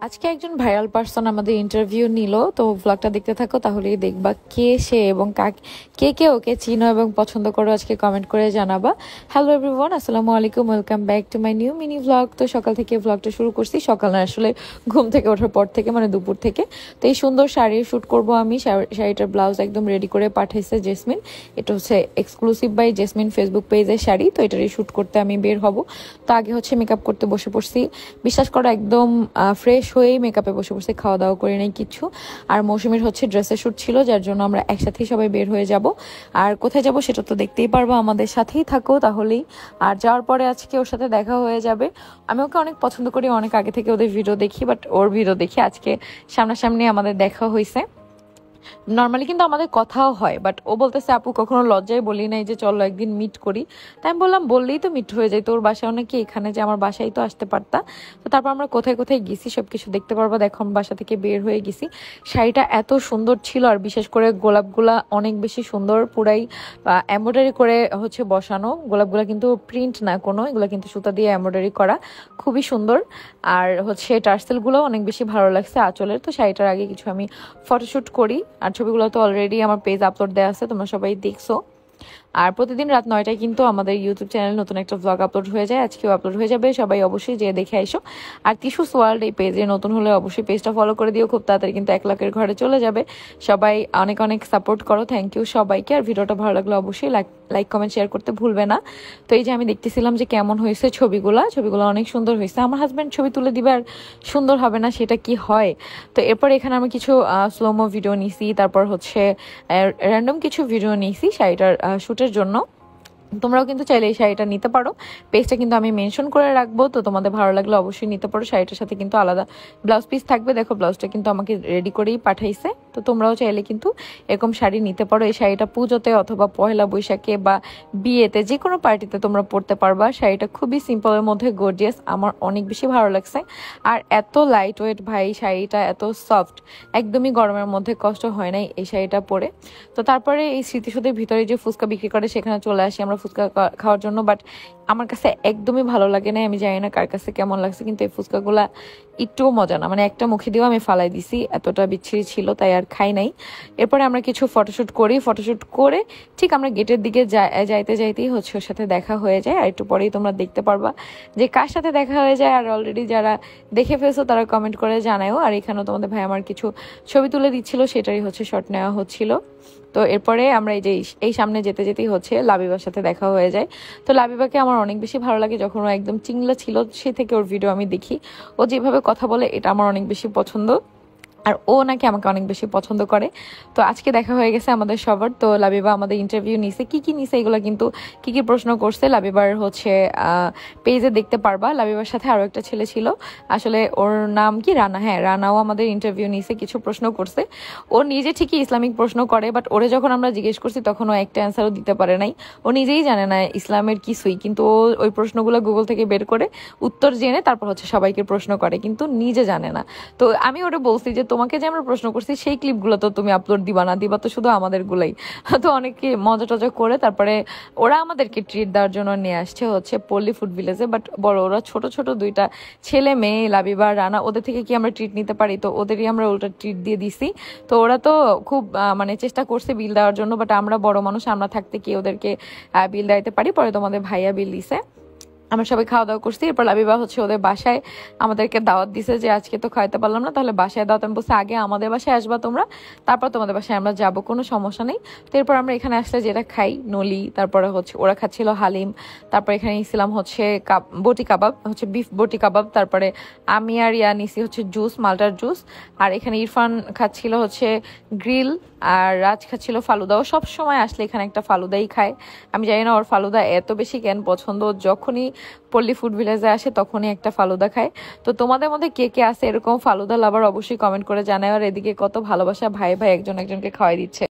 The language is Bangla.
আজকে একজন ভাইরাল পারসন আমাদের ইন্টারভিউ নিল, তো ব্লগটা দেখতে থাকো তাহলেই দেখবা কে সে এবং কে কে ওকে চিনো এবং পছন্দ করো আজকে কমেন্ট করে জানাবা। হ্যালো এভরিওয়ান, আসসালামু আলাইকুম, welcome back to my new mini blog. তো সকাল থেকে ব্লগটা শুরু করছি, সকাল না আসলে ঘুম থেকে ওঠার পর থেকে, মানে দুপুর থেকে। তো এই সুন্দর শাড়ির শ্যুট করব আমি। শাড়িটার ব্লাউজ একদম রেডি করে পাঠাইছে জেসমিন। এটা হচ্ছে এক্সক্লুসিভ বাই জেসমিন ফেসবুক পেজের শাড়ি। তো এটারই শ্যুট করতে আমি বের হব। তো আগে হচ্ছে মেকআপ করতে বসে পড়ছি, বিশ্বাস করো একদম ফ্রেশ হয়েই মেকআপে বসে বসে, খাওয়া দাওয়া করে নেই কিছু। আর মৌসুমীর হচ্ছে ড্রেসের শ্যুট ছিল, যার জন্য আমরা একসাথেই সবাই বের হয়ে যাব। আর কোথায় যাব সেটা তো দেখতেই পারবো, আমাদের সাথেই থাকো তাহলেই। আর যাওয়ার পরে আজকে ওর সাথে দেখা হয়ে যাবে। আমি ওকে অনেক পছন্দ করি, অনেক আগে থেকে ওদের ভিডিও দেখি, বাট ওর ভিডিও দেখি আজকে সামনাসামনি আমাদের দেখা হয়েছে। নর্মালি কিন্তু আমাদের কথাও হয়, বাট ও বলতেছে আপু কখনো লজ্জায় বলি নাই যে চলো একদিন মিট করি। তাই আমি বললাম বললেই তো মিট হয়ে যায়, তোর বাসাও নাকি এখানে, যে আমার বাসায় তো আসতে পারতা। তো তারপর আমরা কোথায় কোথায় গেছি সবকিছু দেখতে পারবো। দেখো আমি বাসা থেকে বের হয়ে গেছি, শাড়িটা এত সুন্দর ছিল, আর বিশেষ করে গোলাপগুলা অনেক বেশি সুন্দর, পুরাই এমব্রয়ডারি করে হচ্ছে বসানো। গোলাপগুলা কিন্তু প্রিন্ট না কোনো, এগুলো কিন্তু সুতা দিয়ে এমব্রয়ডারি করা, খুবই সুন্দর। আর হচ্ছে টার্সেলগুলো অনেক বেশি ভালো লাগছে আঁচলের। তো শাড়িটার আগে কিছু আমি ফটোশ্যুট করি, আর ছবিগুলো তো অলরেডি আমার পেজ আপলোড দেওয়া আছে, তোমরা সবাই দেখছো। আর প্রতিদিন রাত 9টায় কিন্তু আমাদের ইউটিউব চ্যানেলে নতুন একটা ব্লগ আপলোড হয়ে যায়, আজকেও আপলোড হয়ে যাবে, সবাই অবশ্যই যেয়ে দেখে আইসো। আর তিশুস ওয়ার্ল্ড এই পেজে নতুন হলে অবশ্যই পেজটা ফলো করে দিও, খুব তাড়াতাড়ি কিন্তু 1 লাখের ঘরে চলে যাবে। সবাই অনেক অনেক সাপোর্ট করো, থ্যাংক ইউ সবাইকে। আর ভিডিওটা ভালো লাগলে অবশ্যই লাইক কমেন্ট শেয়ার করতে ভুলবে না। তো এই যে আমি দেখতেছিলাম যে কেমন হয়েছে ছবিগুলো অনেক সুন্দর হয়েছে। আমার হাজব্যান্ড ছবি তুলে দিবে আর সুন্দর হবে না, সেটা কি হয়? তো এরপর এখানে আমি কিছু স্লোমো ভিডিও নিছি, তারপর হচ্ছে র্যান্ডম কিছু ভিডিও নিছি শাড়িটার শ্যুটের জন্য। তোমরাও কিন্তু চাইলে এই শাড়িটা নিতে পারো, পেজটা কিন্তু আমি মেনশন করে রাখবো। তো তোমাদের ভালো লাগলে অবশ্যই নিতে পারো। শাড়িটার সাথে কিন্তু আলাদা ব্লাউজ পিস থাকবে, দেখো ব্লাউজটা কিন্তু আমাকে রেডি করেই পাঠাইছে। তো তোমরাও চাইলে কিন্তু এরকম শাড়ি নিতে পারো। এই শাড়িটা পুজোতে অথবা পয়লা বৈশাখে বা বিয়েতে, যে কোনো পার্টিতে তোমরা পরতে পারবা। শাড়িটা খুবই সিম্পলের মধ্যে গর্জিয়াস, আমার অনেক বেশি ভালো লাগছে। আর এত লাইট ওয়েট ভাই, শাড়িটা এত সফট, একদমই গরমের মধ্যে কষ্ট হয় নাই এই শাড়িটা পরে। তো তারপরে এই স্মৃতিসৌধের ভিতরে যে ফুচকা বিক্রি করে সেখানে চলে আসি আমরা ফুচকা খাওয়ার জন্য, বাট আমার কাছে একদমই ভালো লাগে না। আমি জানি না কার কাছে কেমন লাগছে, কিন্তু এই ফুচকাগুলা একটুও মজা না, মানে একটা মুখে দিয়েও আমি ফালাই দিছি, এতটা বিচ্ছিরি ছিল, তাই আর খাই নাই। এরপরে আমরা কিছু ফটোশ্যুট করি, ফটোশ্যুট করে ঠিক আমরা গেটের দিকে যাইতে যাইতেই হচ্ছে ওর সাথে দেখা হয়ে যায়। আর একটু পরেই তোমরা দেখতে পারবা যে কার সাথে দেখা হয়ে যায়। আর অলরেডি যারা দেখে ফেলছো তারা কমেন্ট করে জানায়ও। আর এখানেও তোমাদের ভাই আমার কিছু ছবি তুলে দিচ্ছিল, সেটারই হচ্ছে শট নেওয়া হচ্ছিল। তো এরপরে আমরা এই সামনে যেতে যেতেই হচ্ছে লাবিবার সাথে দেখা হয়ে যায়। তো লাবিবাকে আমার অনেক বেশি ভালো লাগে, যখন ও একদম চিংলা ছিল সে থেকে ওর ভিডিও আমি দেখি, ও যেভাবে কথা বলে এটা আমার অনেক বেশি পছন্দ, আর ও নাকি আমাকে অনেক বেশি পছন্দ করে। তো আজকে দেখা হয়ে গেছে আমাদের সবার। তো লাবিবা আমাদের ইন্টারভিউ নিছে, কি নিছে এগুলো কিন্তু কি প্রশ্ন করছে লাবিবার হচ্ছে পেজে দেখতে পারবা। লাবিবার সাথে আরো একটা ছেলে ছিল, আসলে ওর নাম কি রানা, হ্যাঁ রানাও আমাদের ইন্টারভিউ নিছে, কিছু প্রশ্ন করছে। ও নিজে ঠিকই ইসলামিক প্রশ্ন করে, বাট ওরে যখন আমরা জিজ্ঞেস করছি তখন ও একটা অ্যান্সারও দিতে পারে নাই। ও নিজেই জানে না ইসলামের কিছুই, কিন্তু ও ওই প্রশ্নগুলো গুগল থেকে বের করে উত্তর জেনে তারপর হচ্ছে সবাইকে প্রশ্ন করে, কিন্তু নিজে জানে না। তো আমি ওটা বলছি যে তোমাকে যে আমরা প্রশ্ন করছি সেই ক্লিপগুলো তো তুমি আপলোড দিবা না, দিবা তো শুধু আমাদের গুলাই। তো অনেকে মজা টজা করে তারপরে ওরা আমাদেরকে ট্রিট দেওয়ার জন্য নিয়ে আসছে হচ্ছে পল্লী ফুড ভিলেজে, বাট বড় ওরা ছোট ছোট দুইটা ছেলে মেয়ে লাবিবা রানা, ওদের থেকে কি আমরা ট্রিট নিতে পারি? তো ওদেরই আমরা উল্টা ট্রিট দিয়ে দিছি। তো ওরা তো খুব মানে চেষ্টা করছে বিল দেওয়ার জন্য, বাট আমরা বড় মানুষ, আমরা থাকতে কি ওদেরকে বিল দিতে পারি? পরে তোমাদের ভাইয়া বিল দিছে, আমরা সবাই খাওয়া দাওয়া করছি। এরপর লাবিবা হচ্ছে ওদের বাসায় আমাদেরকে দাওয়াত দিছে যে আজকে তো খাইতে পারলাম না, তাহলে বাসায় দাওয়াত। আমি বলছি আগে আমাদের বাসায় আসবা তোমরা, তারপর তোমাদের বাসায় আমরা যাবো, কোনো সমস্যা নেই। তো এরপর আমরা এখানে আসলে যেটা খাই নলি, তারপরে হচ্ছে ওরা খাচ্ছিল হালিম, তারপর এখানে নিয়েছিলাম হচ্ছে বটি কাবাব, হচ্ছে বিফ বটি কাবাব। তারপরে আমি আর ইয়া নিছি হচ্ছে জুস, মালটার জুস। আর এখানে ইরফান খাচ্ছিল হচ্ছে গ্রিল, আর রাজ খাচ্ছিল ফালুদা। ও সব সময় আসলে এখানে একটা ফালুদাই খায়, আমি জানি না ওর ফালুদা এত বেশি কেন পছন্দ। যখনই পল্লী ফুড ভিলেজে আসে তখনই একটা ফালুদা খায়। তো তোমাদের মধ্যে কে কে আছে এরকম ফালুদা লাভার অবশ্যই কমেন্ট করে জানায়। আর এদিকে কত ভালোবাসা ভাই ভাই একজন একজনকে খাওয়াই দিচ্ছে।